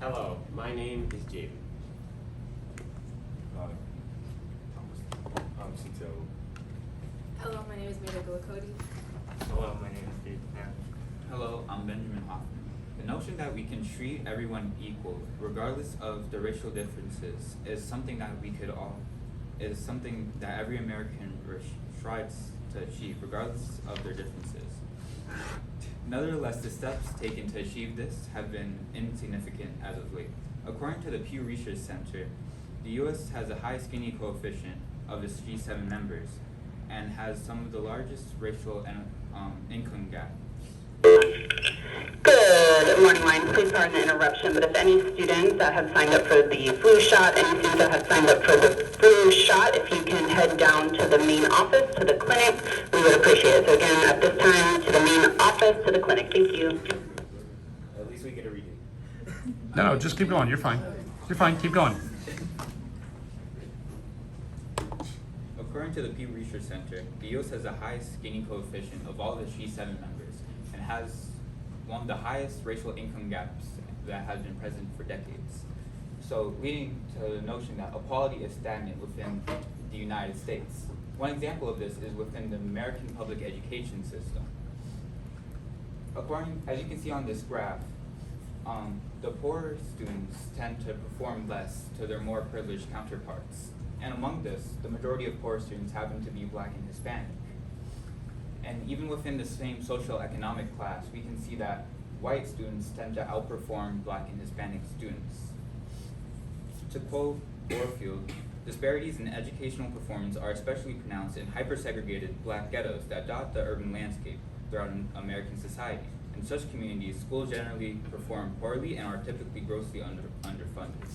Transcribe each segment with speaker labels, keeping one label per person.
Speaker 1: Hello, my name is Jaden.
Speaker 2: Hi, I'm Santiago.
Speaker 3: Hello, my name is Mira Cody.
Speaker 4: Hello, my name is Steve Pan.
Speaker 5: Hello, I'm Benjamin Hoffman. The notion that we can treat everyone equal, regardless of the racial differences, is something that every American strives to achieve, regardless of their differences. Nevertheless, the steps taken to achieve this have been insignificant as of late. According to the Pew Research Center, the U.S. has the highest Gini coefficient of its G7 members and has some of the largest racial and income gaps.
Speaker 6: Good morning, line. Please pardon the interruption, but if any students that have signed up for the flu shot, any students that have signed up for the flu shot, if you can head down to the main office, to the clinic, we would appreciate it. So again, at this time, to the main office, to the clinic. Thank you.
Speaker 1: At least we get a reading.
Speaker 7: No, just keep going. You're fine. You're fine. Keep going.
Speaker 5: According to the Pew Research Center, the U.S. has the highest Gini coefficient of all the G7 members and has one of the highest racial income gaps that has been present for decades. So leading to the notion that equality is stagnant within the United States. One example of this is within the American public education system. As you can see on this graph, the poorer students tend to perform less to their more privileged counterparts. And among this, the majority of poor students happen to be Black and Hispanic. And even within the same social-economic class, we can see that white students tend to outperform Black and Hispanic students. To quote Warfield, disparities in educational performance are especially pronounced in hyper-segregated Black ghettos that dot the urban landscape throughout American society. In such communities, schools generally perform poorly and are typically grossly underfunded.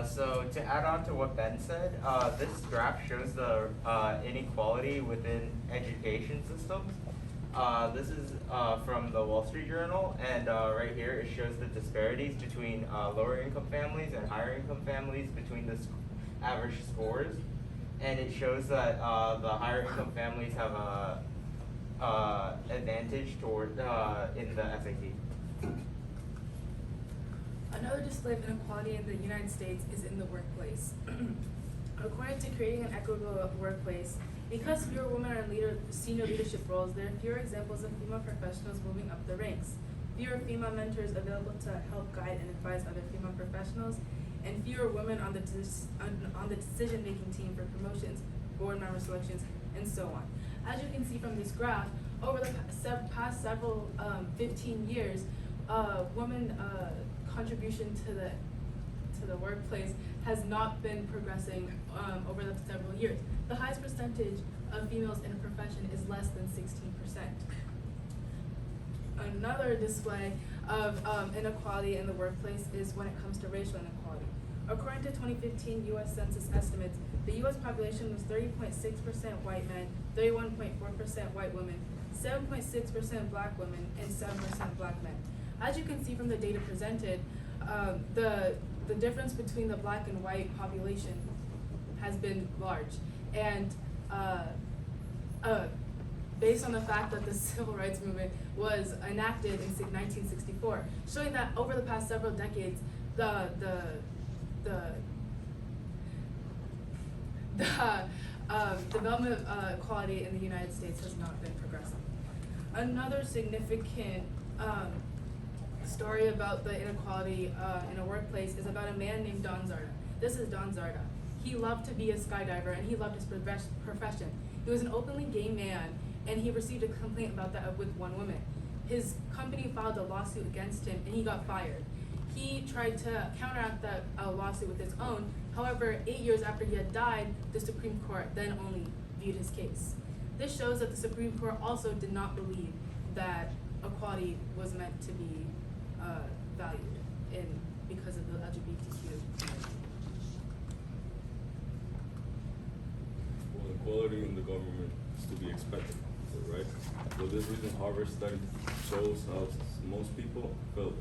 Speaker 4: So to add on to what Ben said, this graph shows the inequality within education systems. This is from the Wall Street Journal, and right here it shows the disparities between lower income families and higher income families between the average scores. And it shows that the higher income families have a advantage toward in the SAT.
Speaker 3: Another display of inequality in the United States is in the workplace. According to creating an equitable workplace, because fewer women are in senior leadership roles, there are fewer examples of female professionals moving up the ranks, fewer female mentors available to help guide and advise other female professionals, and fewer women on the decision-making team for promotions, board member selections, and so on. As you can see from this graph, over the past several 15 years, women contribution to the workplace has not been progressing over the several years. The highest percentage of females in a profession is less than 16%. Another display of inequality in the workplace is when it comes to racial inequality. According to 2015 U.S. Census estimates, the U.S. population was 30.6% white men, 31.4% white women, 7.6% Black women, and 7% Black men. As you can see from the data presented, the difference between the Black and white population has been large. And based on the fact that the civil rights movement was enacted in 1964, showing that over the past several decades, the development of equality in the United States has not been progressive. Another significant story about the inequality in a workplace is about a man named Don Zarda. This is Don Zarda. He loved to be a skydiver and he loved his profession. He was an openly gay man and he received a complaint about that with one woman. His company filed a lawsuit against him and he got fired. He tried to counteract that lawsuit with his own. However, 8 years after he had died, the Supreme Court then only viewed his case. This shows that the Supreme Court also did not believe that equality was meant to be valued because of the LGBTQ.
Speaker 2: Well, equality in the government is to be expected, right? For this reason, Harvard study shows how most people feel,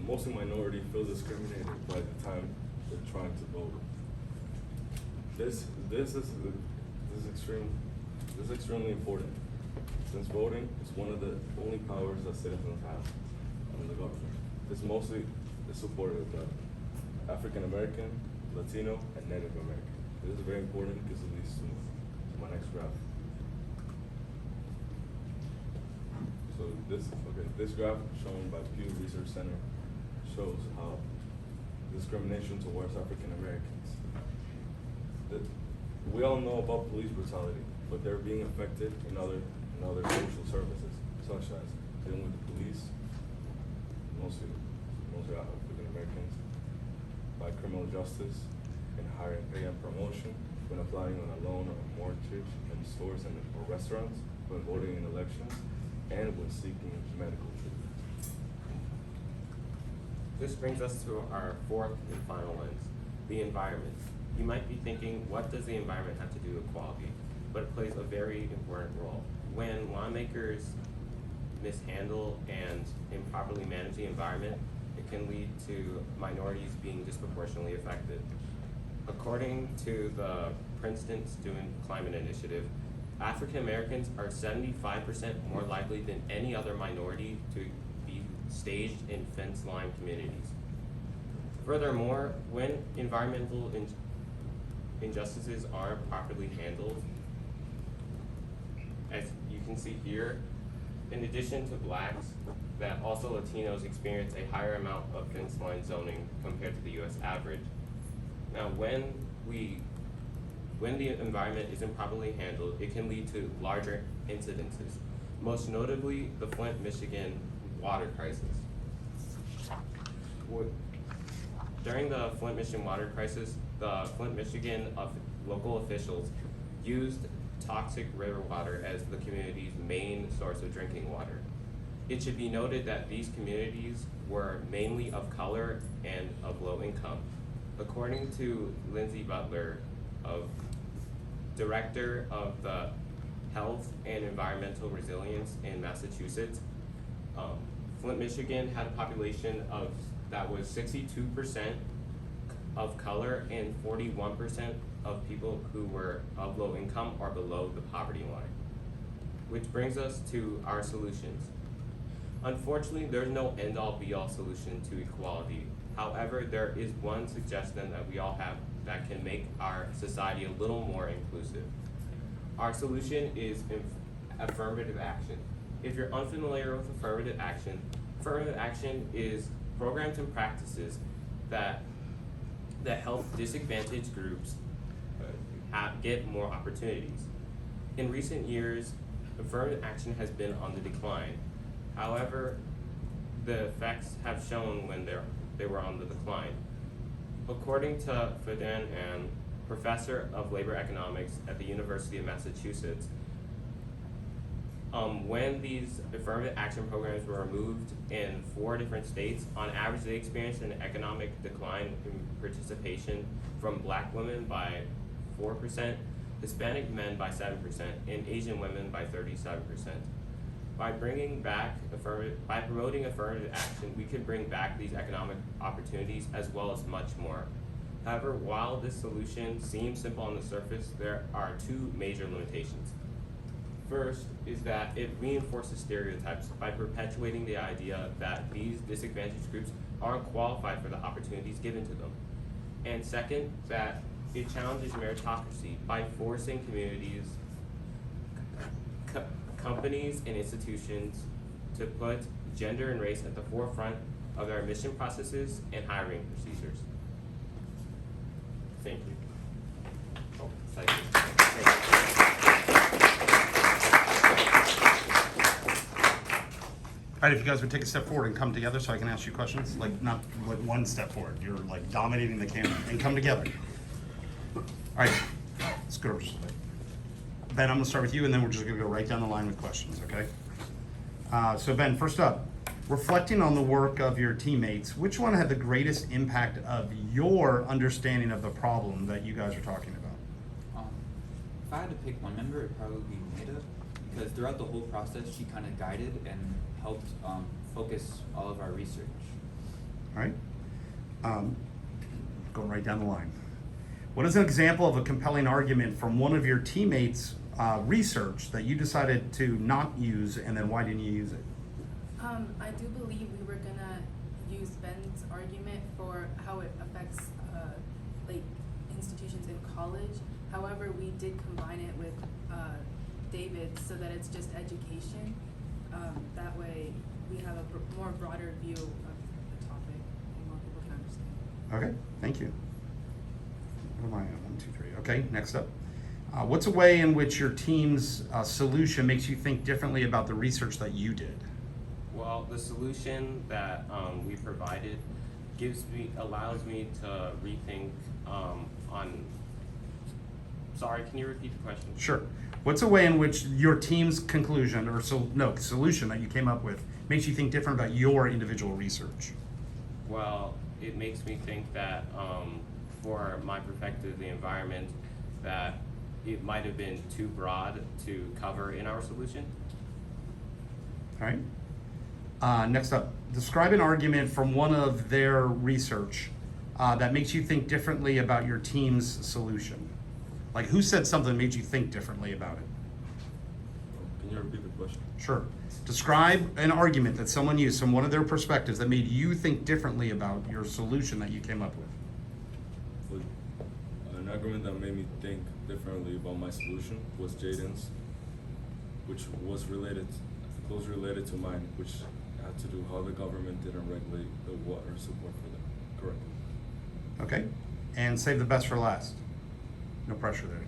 Speaker 2: mostly minority, feel discriminated by the time they're trying to vote. This is extremely important. since voting is one of the only powers that citizens have in the government. It's mostly supported by African American, Latino, and Native American. This is very important because it leads to my next graph. So this graph shown by Pew Research Center shows how discrimination towards African Americans. We all know about police brutality, but they're being affected in other social services, such as dealing with the police, mostly African Americans, by criminal justice, and hiring pay and promotion, when applying on a loan or a mortgage in stores and or restaurants, when voting in elections, and when seeking medical treatment.
Speaker 1: This brings us to our fourth and final lens, the environment. You might be thinking, what does the environment have to do with equality? But it plays a very important role. When lawmakers mishandle and improperly manage the environment, it can lead to minorities being disproportionately affected. According to the Princeton Student Climate Initiative, African Americans are 75% more likely than any other minority to be staged in fence-line communities. Furthermore, when environmental injustices aren't properly handled, as you can see here, in addition to blacks, that also Latinos experience a higher amount of fence line zoning compared to the US average. Now, when the environment isn't properly handled, it can lead to larger incidences, most notably the Flint, Michigan water crisis. During the Flint, Michigan water crisis, the Flint, Michigan local officials used toxic river water as the community's main source of drinking water. It should be noted that these communities were mainly of color and of low income. According to Lindsay Butler, Director of the Health and Environmental Resilience in Massachusetts, Flint, Michigan had a population that was 62% of color and 41% of people who were of low income or below the poverty line. Which brings us to our solutions. Unfortunately, there's no end-all be-all solution to equality. However, there is one suggestion that we all have that can make our society a little more inclusive. Our solution is affirmative action. If you're unfamiliar with affirmative action is programs and practices that help disadvantaged groups get more opportunities. In recent years, affirmative action has been on the decline. However, the effects have shown when they were on the decline. According to Fadan An, professor of labor economics at the University of Massachusetts, when these affirmative action programs were removed in 4 different states, on average they experienced an economic decline in participation from black women by 4%, Hispanic men by 7%, and Asian women by 37%. By promoting affirmative action, we can bring back these economic opportunities as well as much more. However, while this solution seems simple on the surface, there are 2 major limitations. First is that it reinforces stereotypes by perpetuating the idea that these disadvantaged groups aren't qualified for the opportunities given to them. And second, that it challenges meritocracy by forcing communities, companies, and institutions to put gender and race at the forefront of their admission processes and hiring procedures. Thank you. Oh, thank you.
Speaker 7: All right, if you guys would take a step forward and come together so I can ask you questions, like not like one step forward, you're like dominating the camera, and come together. All right, let's go. Ben, I'm gonna start with you, and then we're just gonna go right down the line with questions, okay? So Ben, first up, reflecting on the work of your teammates, which one had the greatest impact of your understanding of the problem that you guys are talking about?
Speaker 5: If I had to pick one member, it'd probably be Neda, because throughout the whole process, she kind of guided and helped focus all of our research.
Speaker 7: All right, going right down the line. What is an example of a compelling argument from one of your teammates research that you decided to not use, and then why didn't you use it?
Speaker 3: I do believe we were gonna use Ben's argument for how it affects, like, institutions in college. However, we did combine it with, David so that it's just education. That way, we have a more broader view of the topic and more people can understand.
Speaker 7: Okay, thank you. What am I at? 1, 2, 3. Okay, next up. What's a way in which your team's solution makes you think differently about the research that you did?
Speaker 1: Well, the solution that we provided allows me to rethink on. Sorry, can you repeat the question?
Speaker 7: Sure. What's a way in which your team's conclusion or solution that you came up with makes you think different about your individual research?
Speaker 1: Well, it makes me think that for my perspective, the environment, that it might have been too broad to cover in our solution.
Speaker 7: All right. Next up, describe an argument from one of their research that makes you think differently about your team's solution. Like, who said something that made you think differently about it?
Speaker 2: Can you repeat the question?
Speaker 7: Sure. Describe an argument that someone used from one of their perspectives that made you think differently about your solution that you came up with.
Speaker 2: An argument that made me think differently about my solution was Jaden's, which was closely related to mine, which had to do how the government didn't regulate the water support for them correctly.
Speaker 7: Okay. And save the best for last. No pressure there.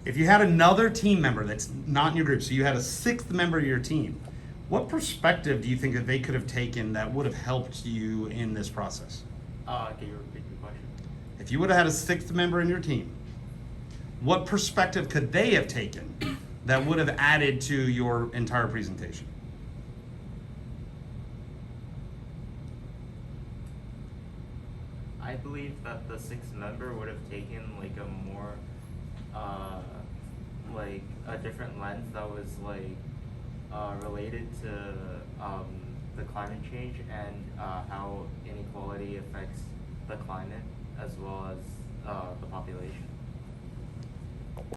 Speaker 7: If you had another team member that's not in your group, so you had a 6th member of your team, what perspective do you think that they could have taken that would have helped you in this process?
Speaker 1: Can you repeat the question?
Speaker 7: If you would have had a 6th member in your team, what perspective could they have taken that would have added to your entire presentation?
Speaker 4: I believe that the 6th member would have taken like a more, like a different lens that was like related to the climate change and how inequality affects the climate as well as the population.